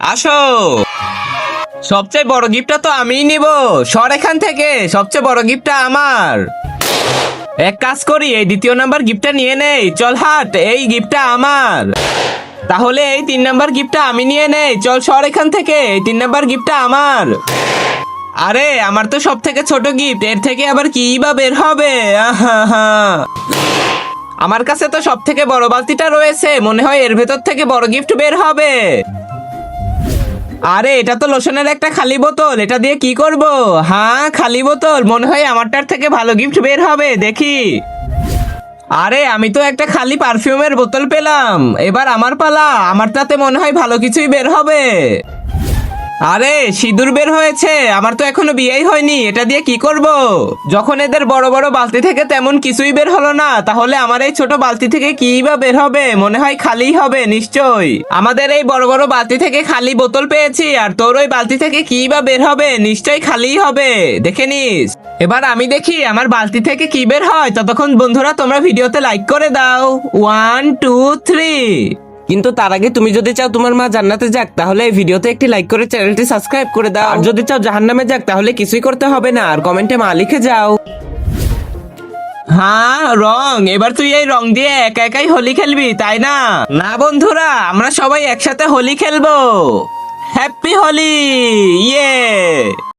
আসো। সবচেয়ে বড় গিফটটা তো আমিই নিব। সর এখান থেকে, সবচেয়ে বড় গিফটটা আমার। এক কাজ করি, এই দ্বিতীয় নাম্বার গিফটটা নিয়ে নেই। চল হাট, এই গিফটটা আমার। তাহলে এই 3 নাম্বার গিফটটা আমি নিয়ে নেই। চল সর এখান থেকে, এই 3 নাম্বার গিফটটা আমার। আরে আমার তো সব থেকে ছোট গিফট, এর থেকে আবার কি বা বের হবে? আহা। আমার কাছে তো সব থেকে বড় বালতিটা রয়েছে, মনে হয় এর ভেতর থেকে বড় গিফট বের হবে। আরে এটা তো লোশনের একটা খালি বোতল, এটা দিয়ে কি করব? হ্যাঁ খালি বোতল, মনে হয় আমারটার থেকে ভালো গিফট বের হবে, দেখি। আরে আমি তো একটা খালি পারফিউমের বোতল পেলাম, এবার আমার পালা। আমারটাতে মনে হয় ভালো কিছুই বের হবে। আরে সিঁদুর বের হয়েছে, আমার তো এখনো বিয়েই হয়নি, এটা দিয়ে কি করব? যখন এদের বড় বড় বালতি থেকে তেমন কিছুই বের হলো না, তাহলে আমার এই ছোট বালতি থেকে কি বা বের হবে? মনে হয় খালিই হবে নিশ্চয়ই। আমাদের এই বড় বড় বালতি থেকে খালি বোতল পেয়েছি, আর তোর ওই বালতি থেকে কি বা বের হবে? নিশ্চয়ই খালিই হবে, দেখে নিস। এবার আমি দেখি আমার বালতি থেকে কি বের হয়। ততক্ষণ বন্ধুরা তোমরা ভিডিওতে লাইক করে দাও। 1 2 3। কিন্তু তার আগে তুমি যদি চাও তোমার মা জান্নাতে যাক, তাহলে এই ভিডিওতে একটি লাইক করে চ্যানেলটি সাবস্ক্রাইব করে দাও। আর যদি চাও জাহান্নামে যাক, তাহলে কিছুই করতে হবে না, আর কমেন্টে মা লিখে যাও। হ্যাঁ রং, এবার তুই এই রং দিয়ে একা একাই হোলি খেলবি তাই না? না বন্ধুরা, আমরা সবাই একসাথে হোলি খেলবো। হ্যাপি হোলি, ইয়ে।